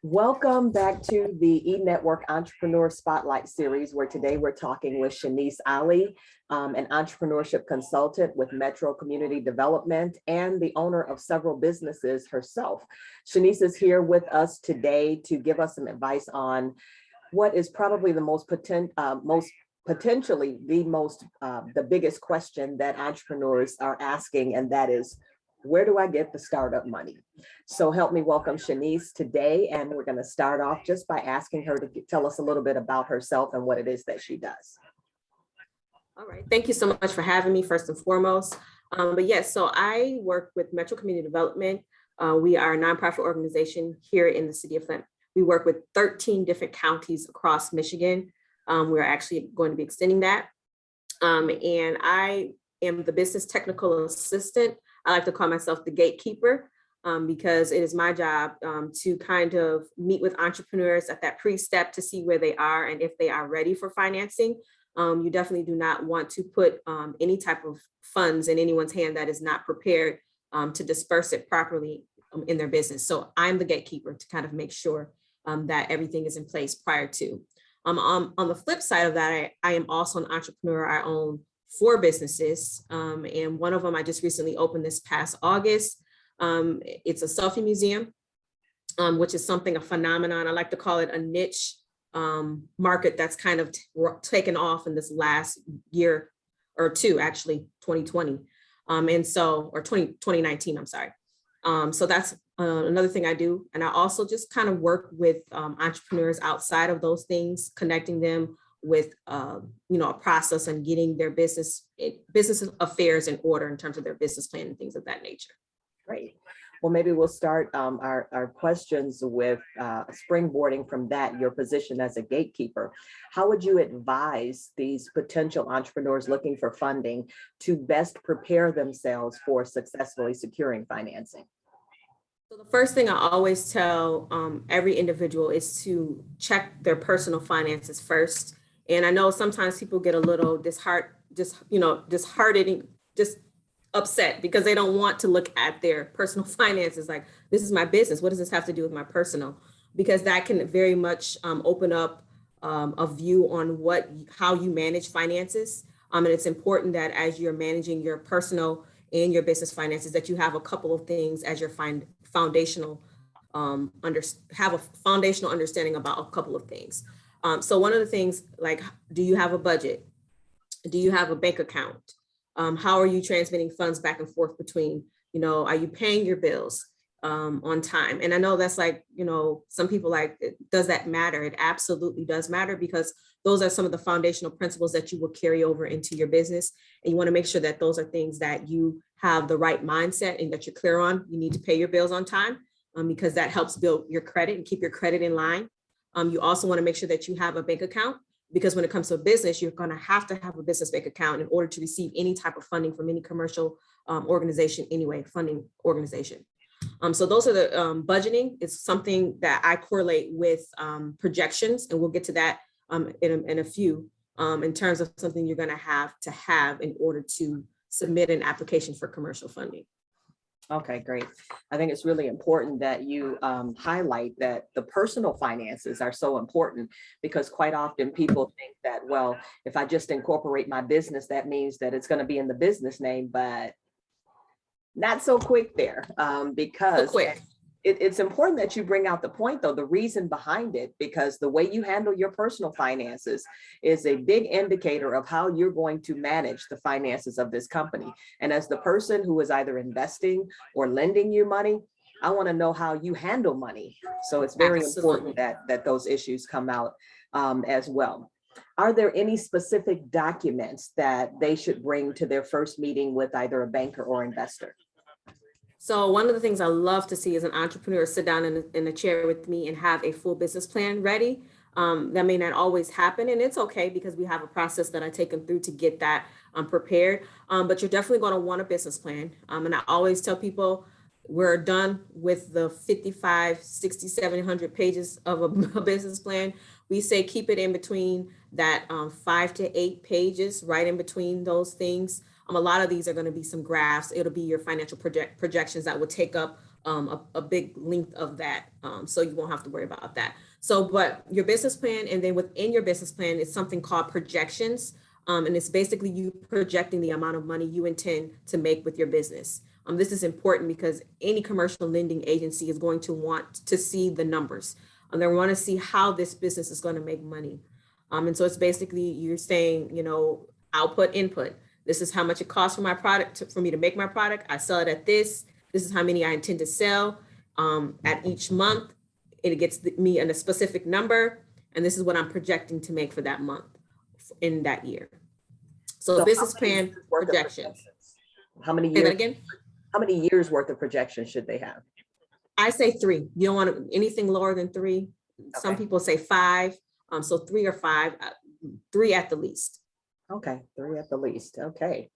Welcome back to the eNetwork Entrepreneur Spotlight Series, where today we're talking with Shanise Ollie, an entrepreneurship consultant with Metro Community Development and the owner of several businesses herself. Shanise is here with us today to give us some advice on what is probably the potentially the biggest question that entrepreneurs are asking, and that is, where do I get the startup money? So help me welcome Shanise today. And we're going to start off just by asking her to tell us a little bit about herself and what it is that she does. All right. Thank you so much for having me, first and foremost. But yes, so I work with Metro Community Development. We are a nonprofit organization here in the city of Flint. We work with 13 different counties across Michigan. We're actually going to be extending that. And I am the business technical assistant. I like to call myself the gatekeeper because it is my job to kind of meet with entrepreneurs at that pre-step to see where they are and if they are ready for financing. You definitely do not want to put any type of funds in anyone's hand that is not prepared to disperse it properly in their business. So I'm the gatekeeper to kind of make sure that everything is in place prior to. On the flip side of that, I am also an entrepreneur. I own 4 businesses, and one of them I just recently opened this past August. It's a selfie museum, which is a phenomenon. I like to call it a niche market that's kind of taken off in this last year or two, actually 2020, or 2019, I'm sorry. So that's another thing I do. And I also just kind of work with entrepreneurs outside of those things, connecting them with a process and getting their business affairs in order in terms of their business plan and things of that nature. Great. Well, maybe we'll start our questions with springboarding from that, your position as a gatekeeper. How would you advise these potential entrepreneurs looking for funding to best prepare themselves for successfully securing financing? So the first thing I always tell every individual is to check their personal finances first. And I know sometimes people get a little disheartened, just upset because they don't want to look at their personal finances. Like, this is my business. What does this have to do with my personal? Because that can very much open up a view on how you manage finances. And it's important that as you're managing your personal and your business finances, that you have a couple of things as your foundational understanding about a couple of things. So one of the things, like, do you have a budget? Do you have a bank account? How are you transmitting funds back and forth between, are you paying your bills on time? And I know that's like, some people like, does that matter? It absolutely does matter, because those are some of the foundational principles that you will carry over into your business. And you want to make sure that those are things that you have the right mindset and that you're clear on. You need to pay your bills on time because that helps build your credit and keep your credit in line. You also want to make sure that you have a bank account, because when it comes to a business, you're going to have a business bank account in order to receive any type of funding from any commercial organization, funding organization. So those are the budgeting. It's something that I correlate with projections, and we'll get to that in a few, in terms of something you're going to have in order to submit an application for commercial funding. Okay, great. I think it's really important that you highlight that the personal finances are so important, because quite often people think that, well, if I just incorporate my business, that means that it's going to be in the business name, but not so quick there, because it's important that you bring out the point, though, the reason behind it, because the way you handle your personal finances is a big indicator of how you're going to manage the finances of this company. And as the person who is either investing or lending you money, I want to know how you handle money. So it's very important that those issues come out as well. Are there any specific documents that they should bring to their first meeting with either a banker or investor? So one of the things I love to see is an entrepreneur sit down in a chair with me and have a full business plan ready. That may not always happen, and it's okay, because we have a process that I take them through to get that prepared. But you're definitely going to want a business plan. And I always tell people, we're done with the 55, 60, 700 pages of a business plan. We say keep it in between that 5 to 8 pages, right in between those things. A lot of these are going to be some graphs. It'll be your financial projections that will take up a big length of that. So you won't have to worry about that. So, but your business plan, and then within your business plan is something called projections. And it's basically you projecting the amount of money you intend to make with your business. This is important because any commercial lending agency is going to want to see the numbers. They want to see how this business is going to make money. And so it's basically you're saying, output, input. This is how much it costs for my product, for me to make my product. I sell it at this. This is how many I intend to sell at each month. It gets me in a specific number. And this is what I'm projecting to make for that month in that year. So business plan projections. How many Say that years? again? How many years worth of projections should they have? I say 3. You don't want anything lower than 3. Some people say 5. So 3 or 5, 3 at the least. Okay, 3 at the least. Okay.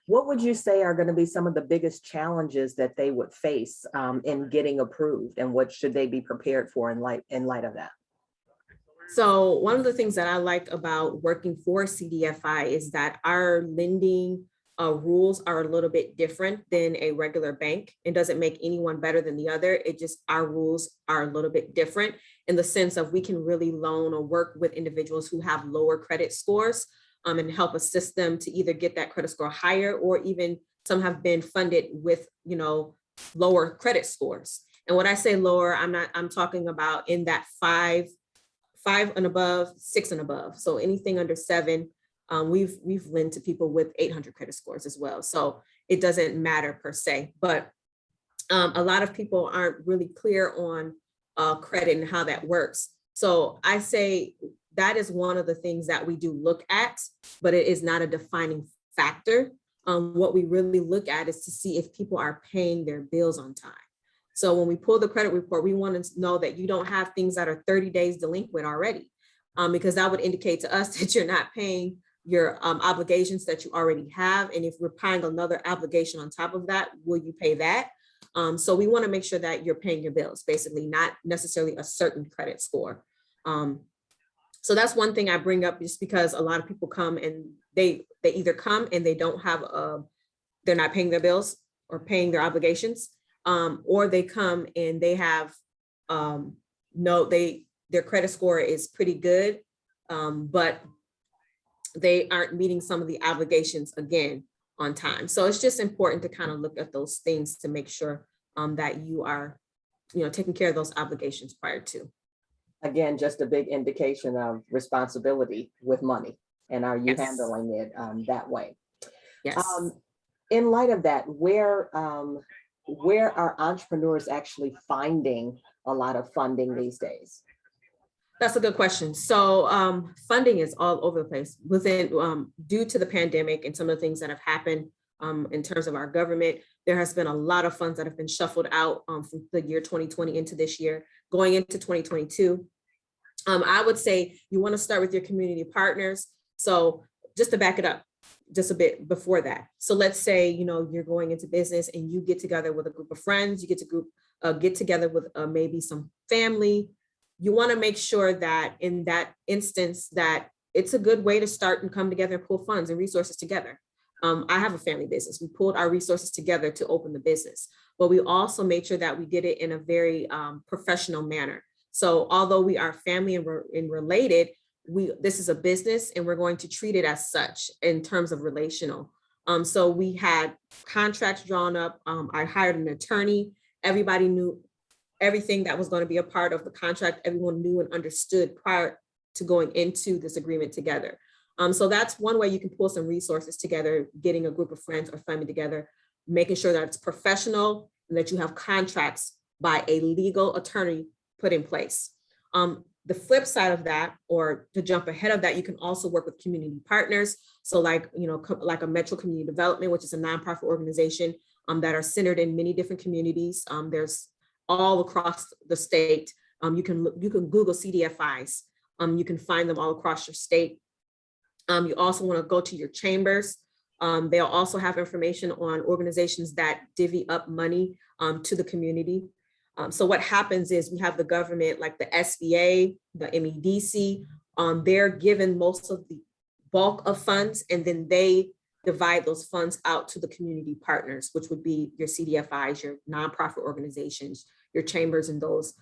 What would you say are going to be some of the biggest challenges that they would face in getting approved, and what should they be prepared for in light of that? So one of the things that I like about working for CDFI is that our lending rules are a little bit different than a regular bank. It doesn't make anyone better than the other. It just, our rules are a little bit different in the sense of we can really loan or work with individuals who have lower credit scores and help assist them to either get that credit score higher, or even some have been funded with, lower credit scores. And when I say lower, I'm talking about in that 5 and above, 6 and above. So anything under 7, we've lent to people with 800 credit scores as well. So it doesn't matter per se, but a lot of people aren't really clear on credit and how that works. So I say that is one of the things that we do look at, but it is not a defining factor. What we really look at is to see if people are paying their bills on time. So when we pull the credit report, we want to know that you don't have things that are 30 days delinquent already, because that would indicate to us that you're not paying your obligations that you already have. And if we're paying another obligation on top of that, will you pay that? So we want to make sure that you're paying your bills, basically, not necessarily a certain credit score. So that's one thing I bring up, just because a lot of people come and they either come and they don't have they're not paying their bills or paying their obligations, or they come and they have their credit score is pretty good, but they aren't meeting some of the obligations again on time. So it's just important to kind of look at those things to make sure that you are, taking care of those obligations prior to. Again, just a big indication of responsibility with money, and are you Yes. handling it that way? Yes. In light of that, where are entrepreneurs actually finding a lot of funding these days? That's a good question. So funding is all over the place within due to the pandemic and some of the things that have happened in terms of our government. There has been a lot of funds that have been shuffled out from the year 2020 into this year, going into 2022. I would say you want to start with your community partners. So just to back it up just a bit before that. So let's say, you're going into business and you get together with a group of friends, you get together with maybe some family. You want to make sure that in that instance that it's a good way to start and come together and pull funds and resources together. I have a family business. We pulled our resources together to open the business, but we also made sure that we did it in a very professional manner. So although we are family and related, this is a business and we're going to treat it as such in terms of relational. So we had contracts drawn up. I hired an attorney. Everybody knew everything that was going to be a part of the contract. Everyone knew and understood prior to going into this agreement together. So that's one way you can pull some resources together, getting a group of friends or family together, making sure that it's professional and that you have contracts by a legal attorney put in place. The flip side of that, or to jump ahead of that, you can also work with community partners. So like a Metro Community Development, which is a nonprofit organization that are centered in many different communities. There's all across the state. You can Google CDFIs. You can find them all across your state. You also want to go to your chambers. They'll also have information on organizations that divvy up money to the community. So what happens is we have the government, like the SBA, the MEDC, they're given most of the bulk of funds, and then they divide those funds out to the community partners, which would be your CDFIs, your nonprofit organizations, your chambers, and those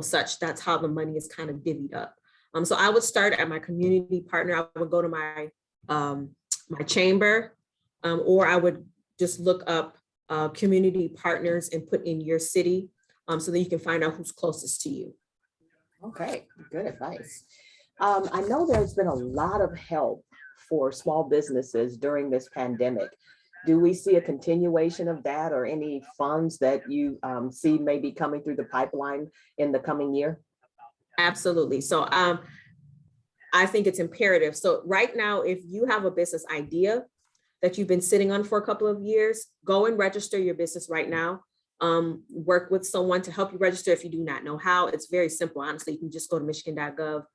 such. That's how the money is kind of divvied up. So I would start at my community partner. I would go to my my chamber, or I would just look up community partners and put in your city, so that you can find out who's closest to you. Okay, good advice. I know there's been a lot of help for small businesses during this pandemic. Do we see a continuation of that, or any funds that you see maybe coming through the pipeline in the coming year? Absolutely. So I think it's imperative. So right now, if you have a business idea that you've been sitting on for a couple of years, go and register your business right now. Work with someone to help you register if you do not know how. It's very simple. Honestly, you can just go to michigan.gov,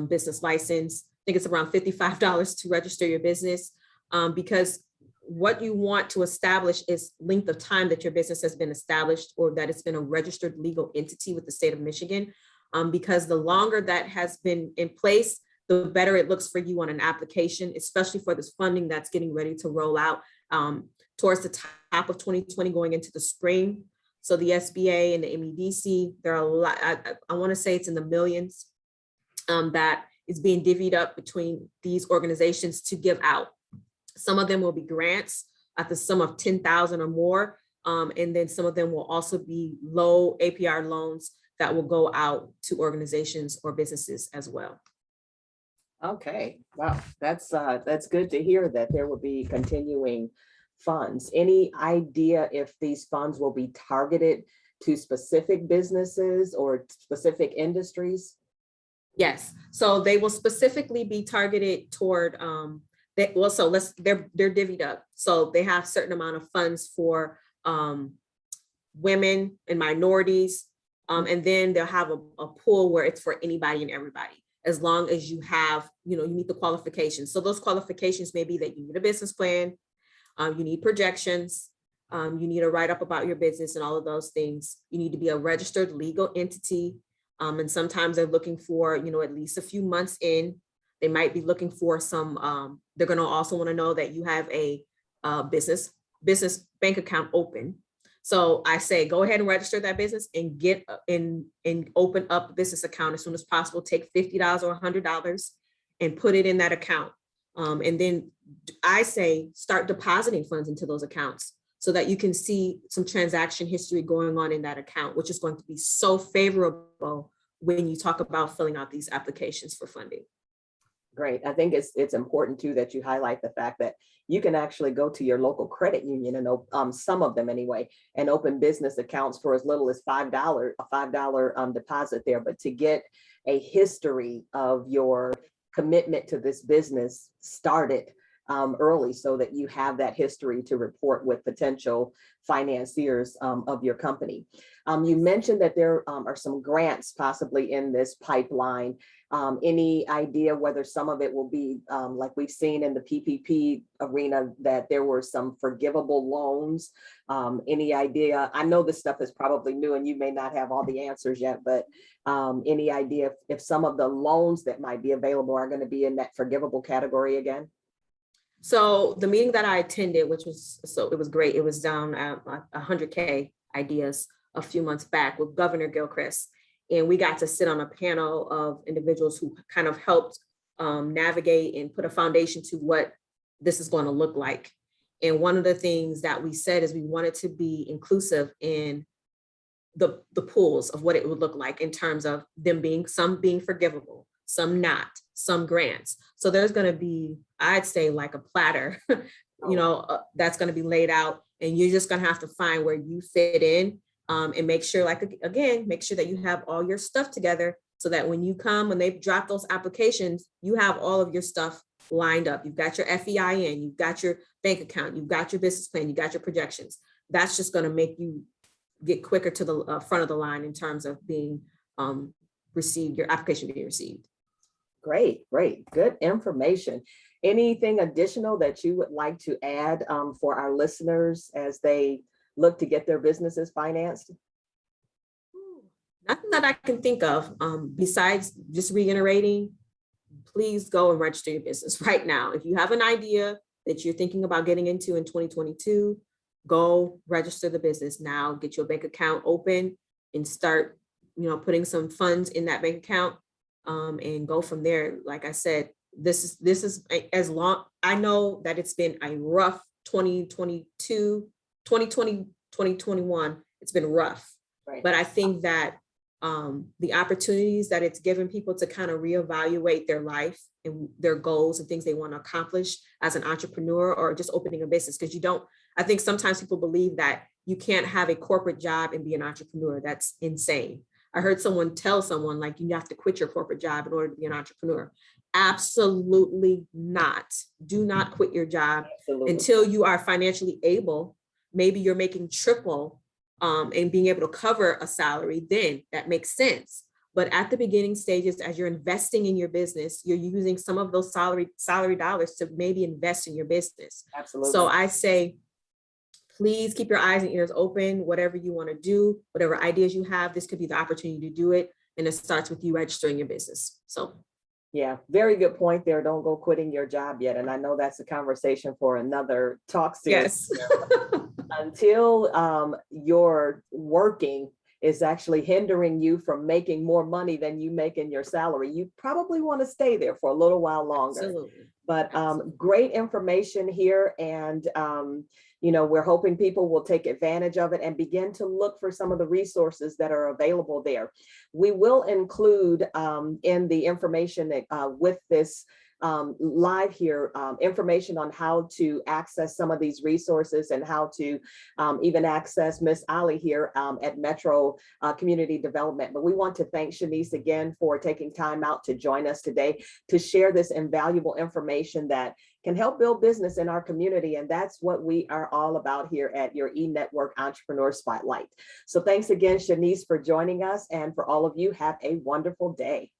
business license. I think it's around $55 to register your business, because what you want to establish is length of time that your business has been established, or that it's been a registered legal entity with the state of Michigan. Because the longer that has been in place, the better it looks for you on an application, especially for this funding that's getting ready to roll out towards the top of 2020 going into the spring. So the SBA and the MEDC, there are a lot, I want to say it's in the millions that is being divvied up between these organizations to give out. Some of them will be grants at the sum of 10,000 or more. And then some of them will also be low APR loans that will go out to organizations or businesses as well. Okay, wow, that's good to hear that there will be continuing funds. Any idea if these funds will be targeted to specific businesses or specific industries? Yes, so they will specifically be targeted toward they're divvied up. So they have certain amount of funds for women and minorities, and then they'll have a pool where it's for anybody and everybody, as long as you have, you meet the qualifications. So those qualifications may be that you need a business plan, you need projections, you need to write up about your business and all of those things. You need to be a registered legal entity. And sometimes they're looking for, at least a few months in. They might be looking for some, they're going to also want to know that you have a business bank account open. So I say, go ahead and register that business and get in and open up a business account as soon as possible. Take $50 or $100 and put it in that account. And then I say, start depositing funds into those accounts so that you can see some transaction history going on in that account, which is going to be so favorable when you talk about filling out these applications for funding. Great. I think it's important too that you highlight the fact that you can actually go to your local credit union and some of them anyway, and open business accounts for as little as $5, a $5 deposit there. But to get a history of your commitment to this business started early, so that you have that history to report with potential financiers of your company. You mentioned that there are some grants possibly in this pipeline. Any idea whether some of it will be like we've seen in the PPP arena, that there were some forgivable loans? Any idea? I know this stuff is probably new and you may not have all the answers yet, but any idea if some of the loans that might be available are going to be in that forgivable category again? So the meeting that I attended, it was great. It was down at 100K ideas a few months back with Governor Gilchrist. And we got to sit on a panel of individuals who kind of helped navigate and put a foundation to what this is going to look like. And one of the things that we said is we wanted to be inclusive in the pools of what it would look like in terms of them some being forgivable, some not, some grants. So there's going to be, I'd say, like a platter, that's going to be laid out, and you're just going to have to find where you fit in, and make sure, make sure that you have all your stuff together, so that when they drop those applications, you have all of your stuff lined up. You've got your FEIN, you've got your bank account, you've got your business plan, you got your projections. That's just going to make you get quicker to the front of the line in terms of being received, your application being received. Great, good information. Anything additional that you would like to add for our listeners as they look to get their businesses financed? Nothing that I can think of, besides just reiterating, please go and register your business right now. If you have an idea that you're thinking about getting into in 2022, go register the business now, get your bank account open and start, putting some funds in that bank account, and go from there. Like I said, this is as long, I know that it's been a rough 2022, 2020, 2021. It's been rough, Right. but I think that the opportunities that it's given people to kind of reevaluate their life and their goals and things they want to accomplish as an entrepreneur or just opening a business. Because I think sometimes people believe that you can't have a corporate job and be an entrepreneur. That's insane. I heard someone tell someone like you have to quit your corporate job in order to be an entrepreneur. Absolutely not. Do not quit your job. Absolutely. Until you are financially able. Maybe you're making triple and being able to cover a salary, then that makes sense. But at the beginning stages, as you're investing in your business, you're using some of those salary dollars to maybe invest in your business. Absolutely. So I say, please keep your eyes and ears open, whatever you want to do, whatever ideas you have, this could be the opportunity to do it. And it starts with you registering your business. So. Yeah, very good point there. Don't go quitting your job yet. And I know that's a conversation for another talk series. Yes. Until your working is actually hindering you from making more money than you make in your salary, you probably want to stay there for a little while longer. Absolutely. But great information here. And we're hoping people will take advantage of it and begin to look for some of the resources that are available there. We will include in the information that, with this live here, information on how to access some of these resources and how to even access Miss Ollie here at Metro Community Development. But we want to thank Shanise again for taking time out to join us today to share this invaluable information that can help build business in our community. And that's what we are all about here at your eNetwork Entrepreneur Spotlight. So thanks again, Shanise, for joining us. And for all of you, have a wonderful day.